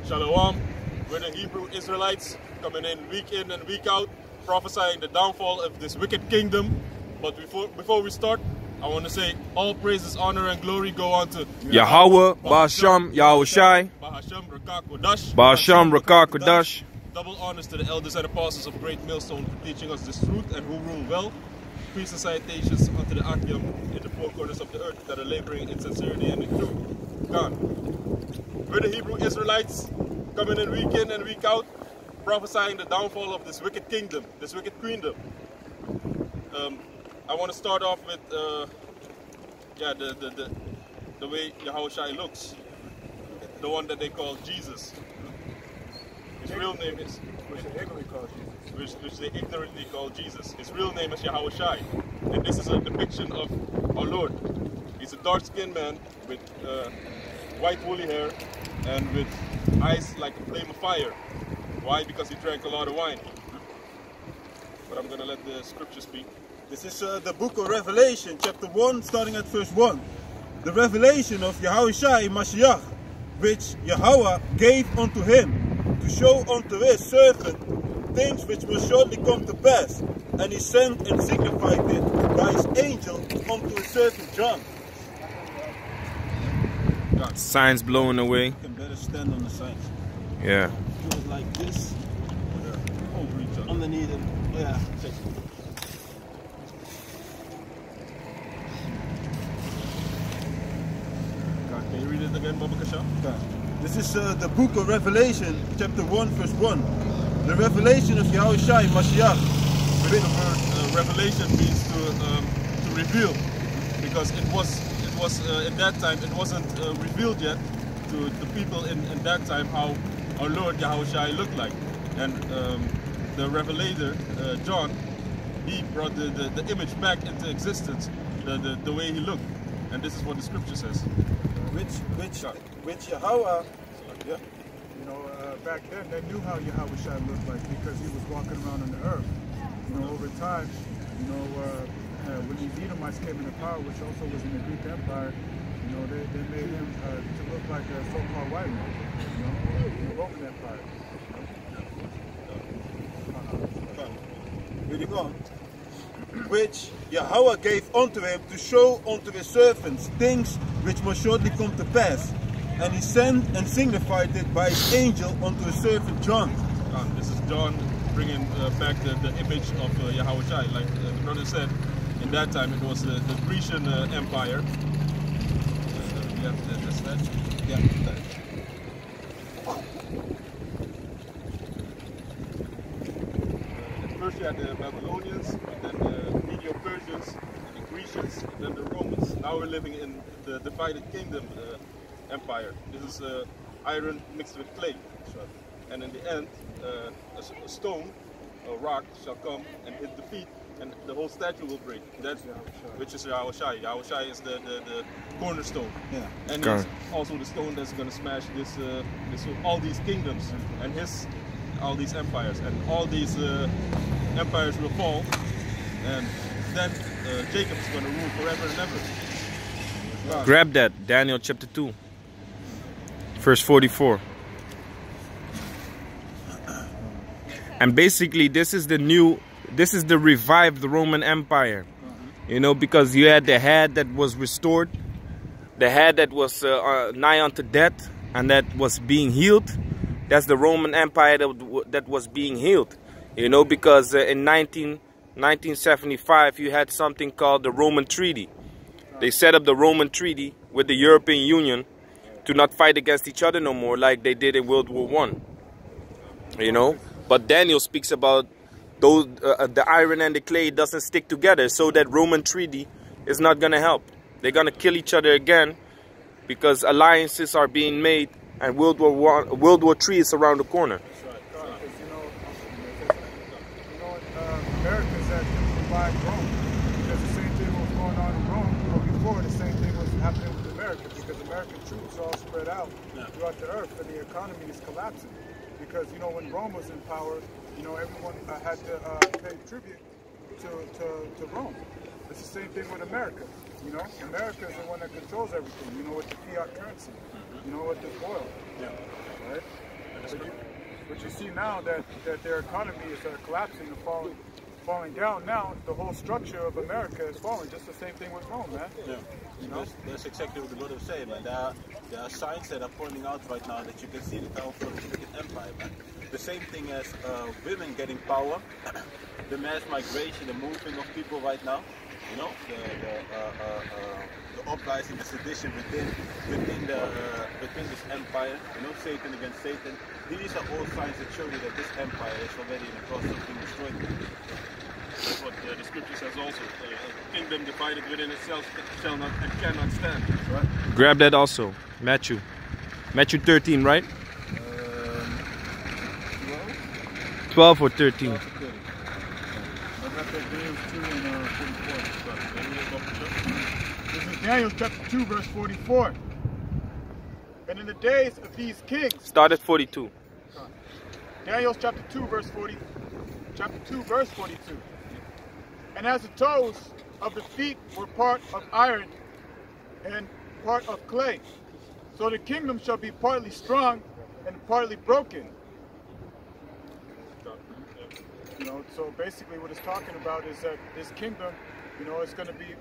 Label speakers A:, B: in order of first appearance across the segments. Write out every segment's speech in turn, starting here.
A: Shalom. We're the Hebrew Israelites coming in and week out, prophesying the downfall of this wicked kingdom. But before we start, I want to say all praises, honor, and glory go on to
B: Yahweh, Ba'asham, Yahushai,
A: Bahasham, Rakak, Wadash.
B: Ba'asham, Rakak, Wadash.
A: Double honors to the elders and apostles of Great Millstone for teaching us this truth and who rule well. Peace and salutations unto the Akyam in the four corners of the earth that are laboring in sincerity and in truth. God. We're the Hebrew Israelites coming in and week out, prophesying the downfall of this wicked kingdom, this wicked queendom. I want to start off with the way Yahushai looks, the one that they call Jesus. His real name is which they ignorantly call Jesus. His real name is Yahushai, and this is a depiction of our Lord. He's a dark-skinned man with white woolly hair and with eyes like a flame of fire. Why? Because he drank a lot of wine. But I'm going to let the scripture speak.
C: This is the book of Revelation, chapter 1, starting at verse 1. The revelation of Yahushai Mashiach, which Yahweh gave unto him, to show unto his servant things which must shortly come to pass. And he sent and signified it by his angel unto his servant John.
B: Signs blowing away.
C: You can better stand on the signs.
B: Yeah.
C: Do it like this. Underneath it. Yeah.
A: Can you read it again, Baba Kasha?
C: This is the book of Revelation, chapter 1, verse 1. The revelation of Yahushai Mashiach.
A: The word revelation means to reveal, because it was in that time it wasn't revealed yet to the people in that time how our Lord Yahushai looked like, and the revelator John, he brought the image back into existence, the way he looked, and this is what the scripture says.
C: Which Yahweh, yeah.
D: You know, back then they knew how Yahushua looked like because he was walking around on the earth. You know, over time, you know, when these Edomites came into power, which also was in the Greek Empire, you know, they made him to look like a so-called white man, you know, in the Roman Empire.
C: Read it on. Which Yahweh gave unto him to show unto his servants things which must shortly come to pass. And he sent and signified it by his angel unto his servant John.
A: This is John bringing back the image of Yahushai. Like the brother said, in that time it was the Grecian Empire. That's that. Yeah. First you had the Babylonians, and then the Medo-Persians, and the Grecians, and then the Romans. Now we're living in the divided kingdom empire. This is iron mixed with clay. And in the end, a stone, a rock, shall come and hit the feet, and the whole statue will break. That's which is Yahushai. Yahushai is the cornerstone.
C: Yeah.
A: And it's also the stone that's going to smash all these kingdoms and all these empires, and all these empires will fall, and then Jacob is going to rule forever and ever.
B: Grab that, Daniel chapter 2, verse 44. And basically this is the revived Roman Empire. You know, because you had the head that was restored, the head that was nigh unto death and that was being healed. That's the Roman Empire that was being healed. You know, because in 1975 you had something called the Roman Treaty. They set up the Roman Treaty with the European Union to not fight against each other no more like they did in World War I. You know, but Daniel speaks about those the iron and the clay doesn't stick together, so that Roman treaty is not going to help. They're going to kill each other again because alliances are being made, and World War III is around the corner.
D: America's at divide Rome, because the same thing was going on in Rome, but before the same thing was happening with America, because American troops are all spread out throughout the earth, and the economy is collapsing. Because, you know, when Rome was in power, you know, everyone had to pay tribute to Rome. It's the same thing with America. You know, America is the one that controls everything. You know, with the fiat currency. You know, with the oil.
A: Yeah.
D: Right? But you see now that their economy is collapsing and falling down. Now the whole structure of America is falling. Just the same thing with Rome, man.
C: Yeah.
D: You know?
C: That's exactly what the brother was saying, man. There are signs that are pointing out right now that you can see the downfall of the wicked empire, man. The same thing as women getting power, the mass migration, the moving of people right now. You know, the uprising, the sedition within this empire. You know, Satan against Satan. These are all signs that show you that this empire is already in the process of being destroyed.
A: That's what the scripture says also. A kingdom divided within itself shall not and cannot stand. Right?
B: Grab that also. Matthew 13, right? 12 or 13.
D: This is Daniel chapter 2, verse 44. And in the days of these kings.
B: Start at 42.
D: Daniel chapter 2, verse 40. Chapter 2, verse 42. And as the toes of the feet were part of iron and part of clay, so the kingdom shall be partly strong and partly broken. You know, so basically what it's talking about is that this kingdom, you know, it's going to be,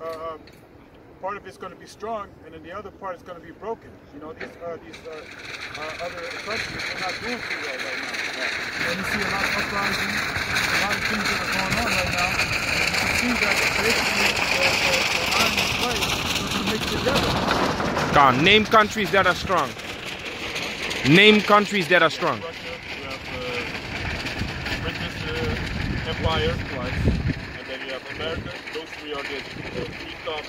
D: part of it's going to be strong, and then the other part is going to be broken. You know, these other countries, they're not doing too well right now. And you see a lot of uprising, a lot of things that are going on right now. And you can see that basically the iron and clay are mixed together.
B: God, name countries that are strong. Name countries that are strong.
A: Russia, you have British Empire twice, and then you have America. Those three are the three top.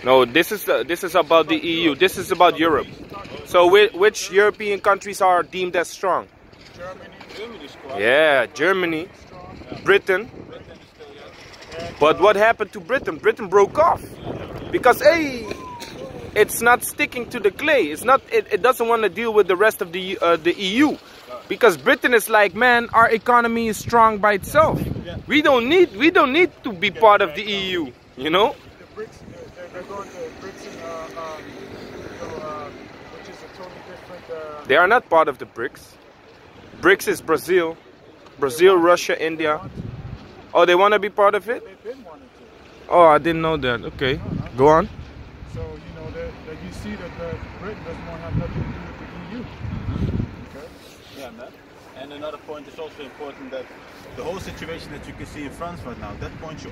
B: No, this is about the EU. This is about Europe. So which European countries are deemed as strong?
A: Germany is strong.
B: Yeah, Germany, Britain. But what happened to Britain? Britain broke off because hey, it's not sticking to the clay. It's not. It doesn't want to deal with the rest of the EU, because Britain is like, man, our economy is strong by itself. We don't need to be part of the EU. You know.
D: The BRICS, they're going to BRICS, which is a totally different.
B: They are not part of the BRICS. BRICS is Brazil, Russia, India. Oh, they want to be part of it?
D: They've been wanting to.
B: Oh, I didn't know that. Okay, go on.
D: So, you know, that you see that Britain doesn't want to have nothing to do with the EU. Okay?
C: Yeah, man. And another point is also important, that the whole situation that you can see in France right now, that points you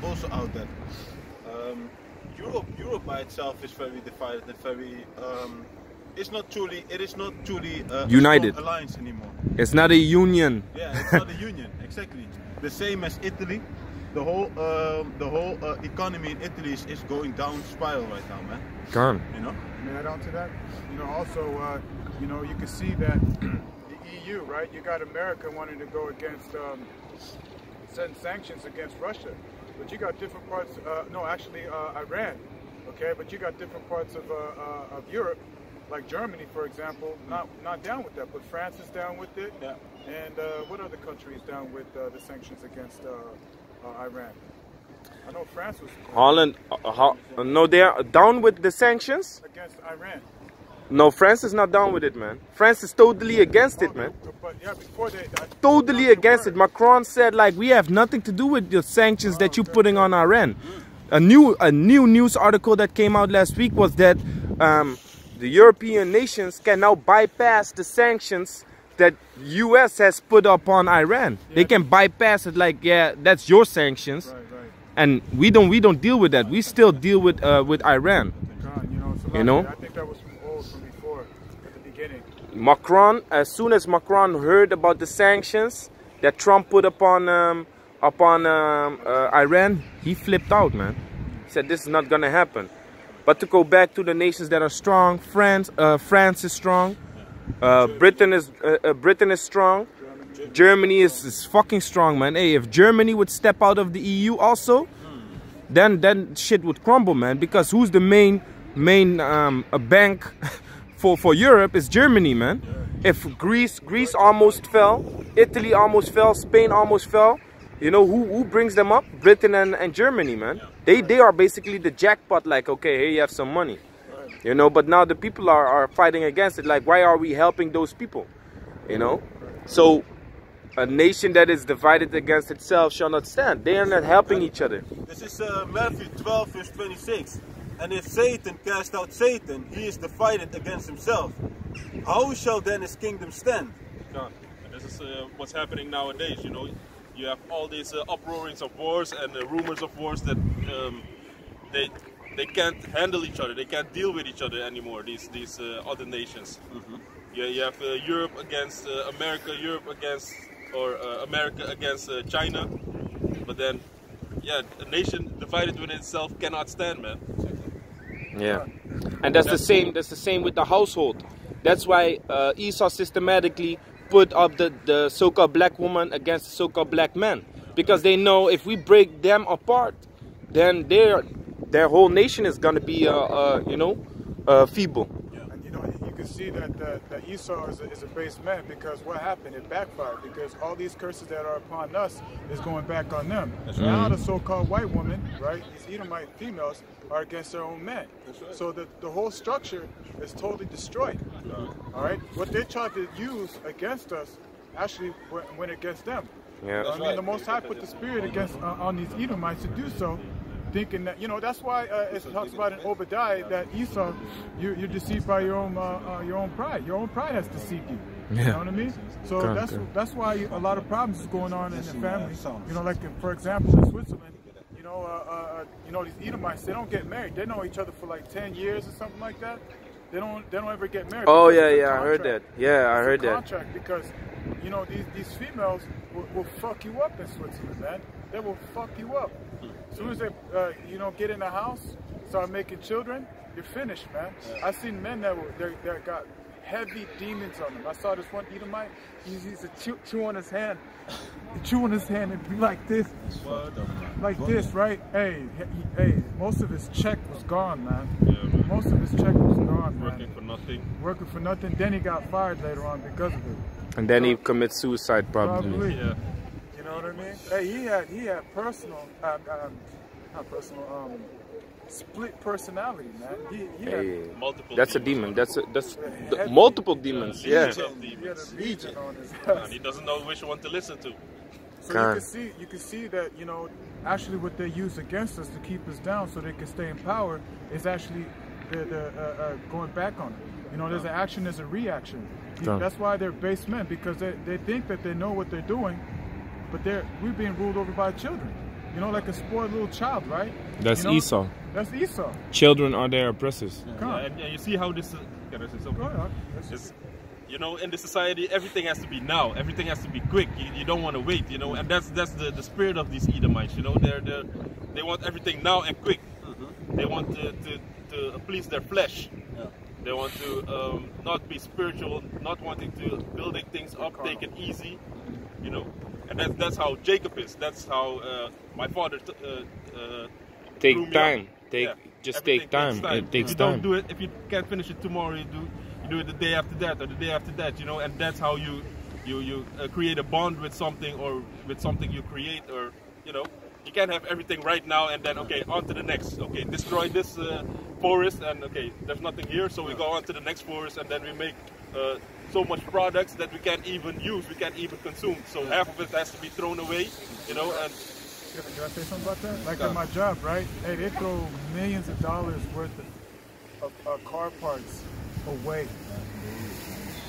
C: also out that Europe by itself is very divided and very it is not truly
B: united.
C: A strong alliance anymore.
B: It's not a union.
C: Yeah, it's not a union, exactly. The same as Italy. The whole economy in Italy is going down spiral right now, man.
B: Gone.
C: You know?
D: May I add on to that? You know, also, you know, you can see that the EU, right? You got America wanting to go against send sanctions against Russia, but you got different parts. No, actually, Iran. Okay, but you got different parts of Europe, like Germany, for example, not down with that, but France is down with it.
C: Yeah.
D: And what other country is down with the sanctions against Iran? I know France was.
B: Holland, no, they are down with the sanctions.
D: Against Iran.
B: No, France is not down with it, man. France is totally against it, man.
D: But yeah, before they
B: Totally against it. Macron said, like, we have nothing to do with the sanctions that you're putting on Iran. A new news article that came out last week was that the European nations can now bypass the sanctions that US has put up on Iran. Yeah. They can bypass it, like, yeah, that's your sanctions.
D: Right.
B: And we don't deal with that. We still deal with Iran. You know?
D: I think that was from before, at the beginning.
B: Macron, as soon as Macron heard about the sanctions that Trump put upon Iran, he flipped out, man. He said this is not gonna happen. But to go back to the nations that are strong, France is strong. Britain is strong. Germany is fucking strong, man. Hey, if Germany would step out of the EU also, then shit would crumble, man. Because who's the main bank for Europe is Germany, man. If Greece almost fell, Italy almost fell, Spain almost fell, you know who brings them up? Britain and Germany, man. They are basically the jackpot. Like, okay, here you have some money, you know. But now the people are fighting against it. Like, why are we helping those people? You know? So a nation that is divided against itself shall not stand. They are not helping each other.
C: This is Matthew 12 verse 26. And if Satan cast out Satan, he is divided against himself. How shall then his kingdom stand?
A: Yeah. And this is what's happening nowadays, you know. You have all these uproarings of wars and rumors of wars that they can't handle each other. They can't deal with each other anymore, these other nations. You have Europe against America, Europe against, or America against China. But then, yeah, a nation divided within itself cannot stand, man.
B: Yeah, and that's the same. That's the same with the household. That's why Esau systematically put up the so-called black woman against the so-called black man, because they know if we break them apart, then their whole nation is gonna be you know, feeble.
D: And you know, you can see that Esau is a base man, because what happened? It backfired, because all these curses that are upon us is going back on them. Now the so-called white woman, right? These Edomite females are against their own men.
C: Right.
D: So the whole structure is totally destroyed. All right, what they tried to use against us actually went against them.
B: Yeah.
D: I mean, the Most High put the spirit against on these Edomites to do so, thinking that, you know, that's why it talks about in Obadiah that Esau, you're deceived by your own pride. Your own pride has deceived you. You know what I mean? So that's why a lot of problems is going on in the family. You know, like for example in Switzerland, you know, these Edomites, they don't get married. They know each other for like 10 years or something like that. They don't ever get married.
B: Oh yeah, I heard that. Yeah, I heard that.
D: Contract, because you know these females will fuck you up in Switzerland, man. They will fuck you up. As soon as they you know, get in the house, start making children, you're finished, man. I've seen men that got heavy demons on them. I saw this one Edomite. He used to chew on his hand. Chew on his hand and be like this, right? Hey, most of his check was gone, man.
A: Yeah, man.
D: Most of his check was gone, man.
A: Working for nothing.
D: Working for nothing. Then he got fired later on because of it.
B: And then he commits suicide probably.
A: Yeah.
D: You know what I mean? Hey, he had personal, not personal, split personality, man. He had
A: Multiple
B: that's
A: demons.
B: a demon. That's multiple demons. Yeah.
A: Legions of
D: He had
A: demons.
D: a legion on his
A: And
D: ass.
A: he doesn't know which one to listen to.
D: So you can see that, you know, actually what they use against us to keep us down so they can stay in power is actually they're going back on it. You know, there's an action, there's a reaction. That's why they're base men, because they think that they know what they're doing, but we're being ruled over by children. You know, like a spoiled little child, right?
B: That's Esau.
D: That's Esau.
B: Children are their oppressors.
A: And you see how this is. Can I say something?
D: Go ahead.
A: You know, in the society, everything has to be now. Everything has to be quick. You don't want to wait. You know, and that's the spirit of these Edomites. You know, they want everything now and quick. They want to please their flesh. They want to not be spiritual, not wanting to building things up, take it easy. You know, and that's how Jacob is. That's how my father.
B: Take time.
A: Just
B: take time. It takes time.
A: Don't do it if you can't finish it tomorrow. You do it the day after that or the day after that. You know, and that's how you create a bond with something, or with something you create, or you know. You can't have everything right now and then, okay, on to the next. Okay, destroy this forest and, okay, there's nothing here, so we go on to the next forest, and then we make so much products that we can't even use, we can't even consume. So half of it has to be thrown away, you know, and...
D: Can I say something about that? Like at my job, right? Hey, they throw millions of dollars worth of car parts away.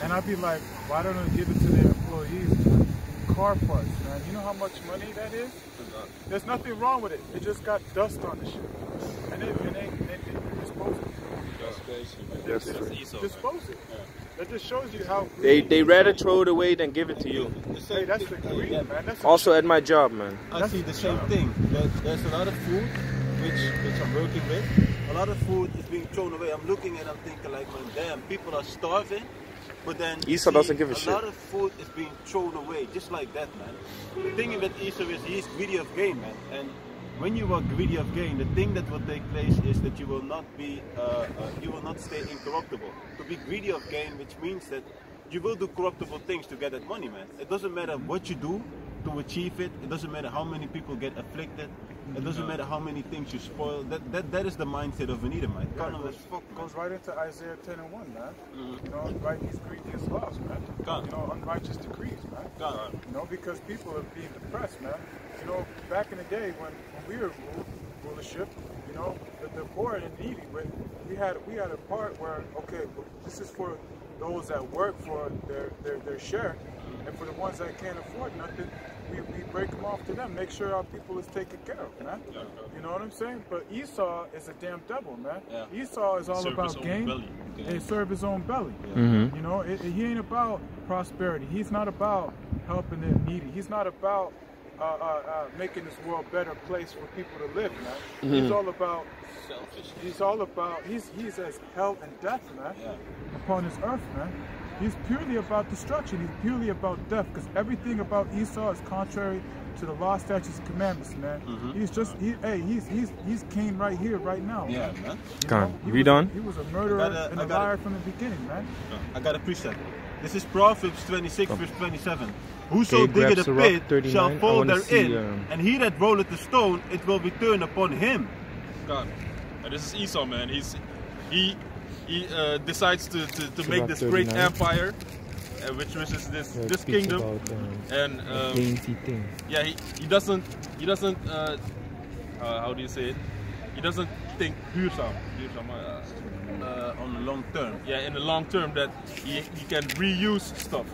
D: And I'd be like, why don't they give it to their employees? Car parts, man. You know how much money that is? There's nothing wrong with it. It just got dust on the shit. And they dispose it. Dispose it. That just shows you how...
B: They rather throw it away than give it to you.
D: Hey, that's the greed, man. That's
B: Also at my job, man.
C: I see the same thing. There's a lot of food which I'm working with. A lot of food is being thrown away. I'm looking and I'm thinking like, man, damn, people are starving. But then
B: Esau doesn't give a shit.
C: A lot of food is being thrown away, just like that, man. The thing with Esau is he's greedy of gain, man. And when you are greedy of gain, the thing that will take place is that you will not be, you will not stay incorruptible. To be greedy of gain, which means that you will do corruptible things to get that money, man. It doesn't matter what you do to achieve it. It doesn't matter how many people get afflicted. It doesn't matter how many things you spoil. That is the mindset of an Edomite.
D: Yeah, goes right into Isaiah 10 and 1, man. You know, write these grievous laws, man. You know, unrighteous decrees, man. You know, because people are being depressed, man. You know, back in the day when we were rulership, you know, the poor and needy, we had a part where, okay, this is for those that work for their share, and for the ones that can't afford nothing, we break them off to them, make sure our people is taken care of, man. You know what I'm saying? But Esau is a damn devil, man. Esau is all about gain and serve his own belly. You know, he ain't about prosperity. He's not about helping the needy. He's not about making this world a better place for people to live, man. He's all about selfish. He's all about he's as hell and death, man, upon this earth, man. He's purely about destruction. He's purely about death, because everything about Esau is contrary to the law, statutes, and commandments, man. He's just he's Cain right here, right now.
C: Yeah, man.
B: Read on.
D: He was a murderer and a liar from the beginning, man.
C: I got a precept. This is Proverbs 26, verse 27. Whoso diggeth a pit shall fall therein, and he that rolleth the stone, it will return upon him.
A: God, and this is Esau, man. He decides to make this great empire, which is this kingdom,
B: about,
A: and yeah, he doesn't how do you say it? He doesn't think duurzaam
C: on the long term.
A: Yeah, in the long term, that he can reuse stuff.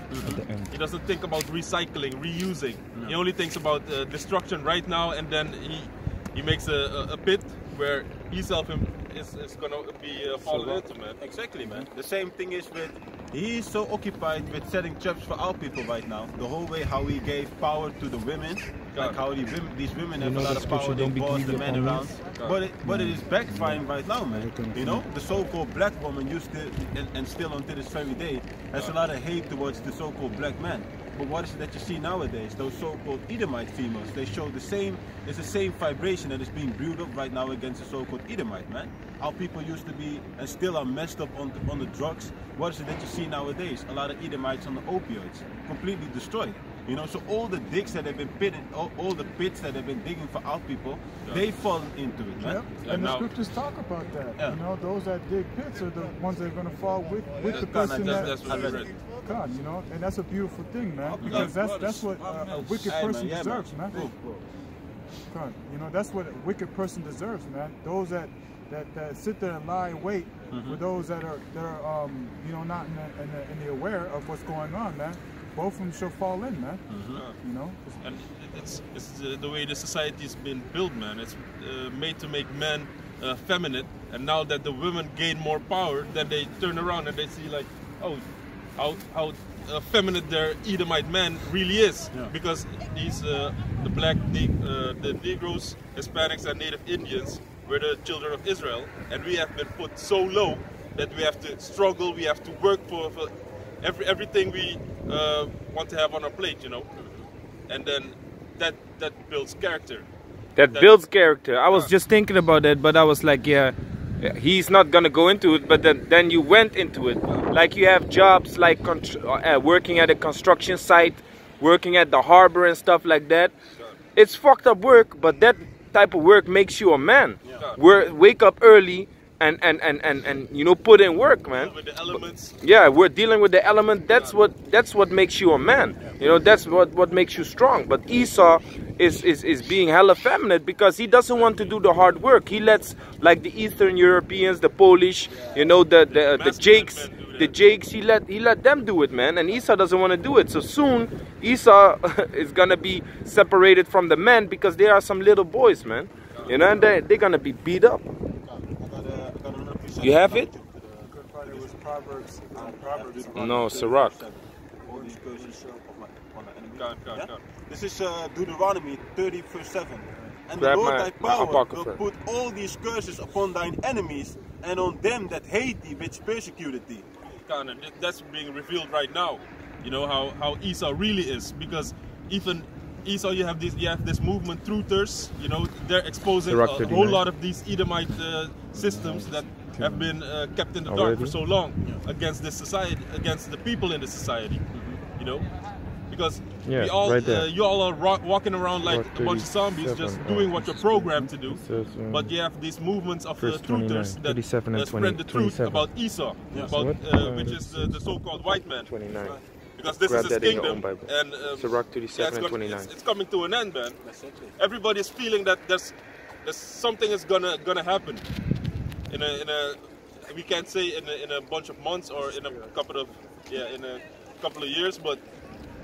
A: He doesn't think about recycling, reusing. He only thinks about destruction right now, and then he makes a pit where himself is gonna be fallen into, man.
C: Exactly, man. The same thing is with, he is so occupied with setting traps for our people right now. The whole way how he gave power to the women, like how these women have a lot of power, they boss the men around. But it is backfiring right now, man. You know, the so-called black woman used to, and still until this very day, has a lot of hate towards the so-called black man. But what is it that you see nowadays? Those so-called Edomite females, they show the same vibration that is being brewed up right now against the so-called Edomite, man. Our people used to be and still are messed up on the drugs. What is it that you see nowadays? A lot of Edomites on the opioids, completely destroyed. You know, so all the digs that have been pitted, all the pits that have been digging for our people, they've fallen into it, man.
D: And the scriptures talk about that. You know, those that dig pits are the ones that are going to fall with the person
A: that's what I read.
D: God, you know, and that's a beautiful thing, man, because that's what a wicked person deserves, man. God, you know, that's what a wicked person deserves, man. Those that sit there and lie in wait for those that are you know, not in the aware of what's going on, man. Both of them shall fall in, man. You know,
A: and it's the way the society's been built, man. It's made to make men feminine, and now that the women gain more power, then they turn around and they see like, oh, how feminine their Edomite man really is, because these the black, the Negroes, Hispanics, and Native Indians were the children of Israel, and we have been put so low that we have to struggle, we have to work for everything we want to have on our plate, you know, and then that builds character.
B: That builds character. I was just thinking about that, but I was like, yeah, he's not gonna go into it. But then you went into it. Like you have jobs like working at a construction site, working at the harbor and stuff like that. It's fucked up work, but that type of work makes you a man. Wake up early and you know, put in work, man.
A: With the elements.
B: Yeah, we're dealing with the element. That's what makes you a man. You know, that's what makes you strong. But Esau is being hella feminine because he doesn't want to do the hard work. He lets, like the Eastern Europeans, the Polish, you know, the Jakes, he let them do it, man. And Esau doesn't want to do it. So soon Esau is gonna be separated from the men because there are some little boys, man. You know, and they're gonna be beat up. You have it? No, Sirach.
C: This is Deuteronomy 30, verse 7. And the Lord thy power will put all these curses upon thine enemies and on them that hate thee, which persecuted thee.
A: And that's being revealed right now. You know how Esau really is, because even Esau, you have this movement, truthers. You know, they're exposing a whole lot of these Edomite systems that have been kept in the dark for so long against this society, against the people in the society. You know, because
B: Yeah,
A: we all,
B: right there.
A: you all are walking around like a bunch of zombies, just doing what you're programmed to do. But you have these movements of truthers that spread the truth about Esau, about which is the so-called white man.
B: 29.
A: Because this
B: Grab
A: is his
B: that in your
A: kingdom,
B: own Bible.
A: and
B: Sirach 37 and 29.
A: It's coming to an end, man. Everybody's feeling that there's something is gonna happen in a we can't say in a bunch of months or in a couple of years, but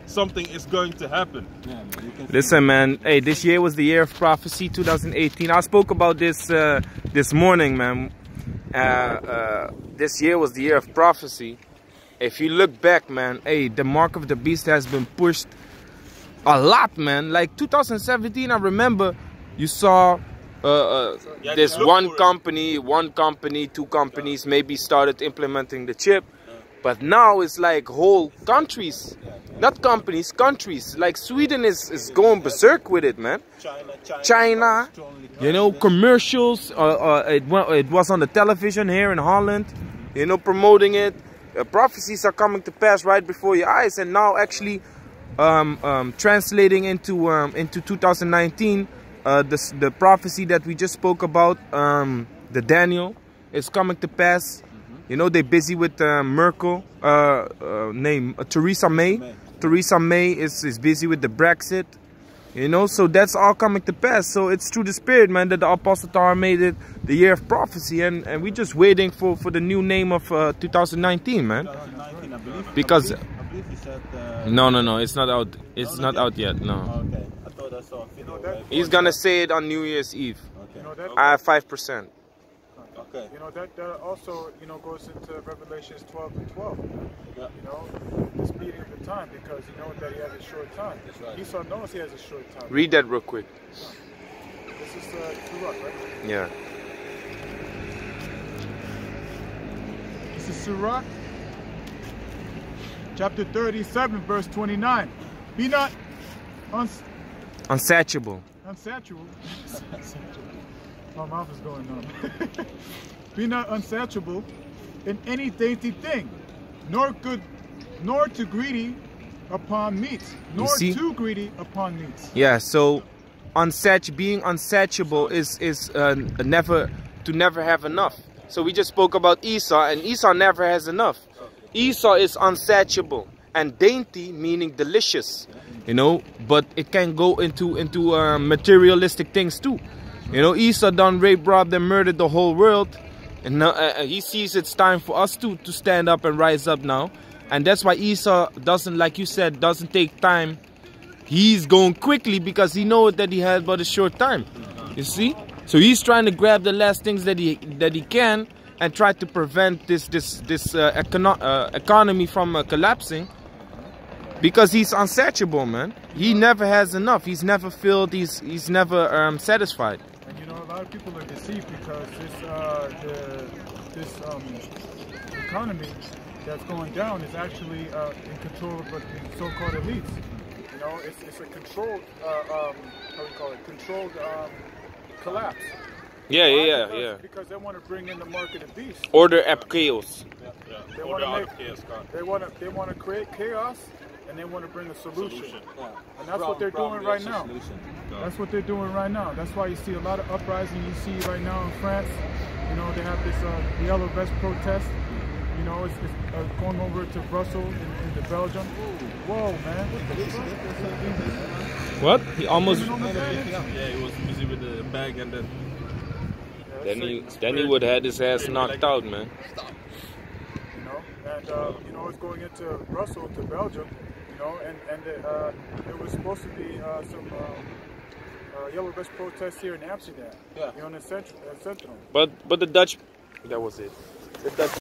A: something is going to happen.
B: Listen, man. Hey, this year was the year of prophecy, 2018. I spoke about this this morning, man. This year was the year of prophecy. If you look back, man, hey, the mark of the beast has been pushed a lot, man. Like 2017, I remember you saw this one company, two companies maybe started implementing the chip. But now it's like whole countries, not companies, countries. Like Sweden is going berserk with it, man. China, you know, commercials. It was on the television here in Holland, you know, promoting it. Prophecies are coming to pass right before your eyes, and now actually translating into 2019, the prophecy that we just spoke about, the Daniel, is coming to pass. You know, they're busy with Merkel, Theresa May. Theresa May is busy with the Brexit. You know, so that's all coming to pass. So it's through the Spirit, man, that the Apostle Tahar made it the year of prophecy, and we're just waiting for the new name of 2019, man.
C: 2019, I believe.
B: Because
C: I believe he said.
B: no, it's not out. It's not out yet. No.
C: Okay, I thought I saw a video.
B: He's gonna say it on New Year's Eve.
C: Okay.
D: You know, that,
B: I have 5%.
C: Okay.
D: You know, that also, you know, goes into Revelations 12 and 12.
C: Yeah.
D: You know, the speeding of the time, because you know that he has a short time.
C: That's right.
D: Esau knows he has a short time.
B: Read that real quick.
D: This is Sirach, right?
B: Yeah.
D: This is Sirach, chapter 37, verse 29. Be not
B: Unsatiable.
D: unsatiable. My mouth is going on. Be not unsatiable in any dainty thing, nor too greedy upon meats, nor too greedy upon meats.
B: Yeah. So, being unsatiable is never have enough. So we just spoke about Esau, and Esau never has enough. Esau is unsatiable, and dainty meaning delicious. You know, but it can go into materialistic things too. You know, Esau done rape, robbed, and murdered the whole world. And he sees it's time for us to stand up and rise up now. And that's why Esau doesn't, like you said, doesn't take time. He's going quickly because he knows that he has but a short time. You see? So he's trying to grab the last things that he can and try to prevent this economy from collapsing. Because he's unsatiable, man. He never has enough. He's never filled. He's never satisfied.
D: And you know, a lot of people are deceived because this economy that's going down is actually in control of the so-called elites. You know, it's a controlled, how do you call it? Controlled collapse.
B: Yeah.
D: Because they want to bring in the mark of the beast.
B: Order ap chaos.
D: They want to create chaos, and they want to bring a solution. And that's what they're doing right now. That's what they're doing right now. That's why you see a lot of uprising. You see right now in France, you know, they have this yellow vest protest. You know, it's going over to Brussels in Belgium. Whoa, man.
B: What? He almost...
A: Yeah, he was busy with the bag, and
B: then he would have had his ass knocked out, man.
D: You know, and you know, it's going into Brussels to Belgium. You know, and there was supposed to be some yellow vest protests here in Amsterdam. Yeah. You know, in the Centrum.
B: But the Dutch... That was it. The Dutch...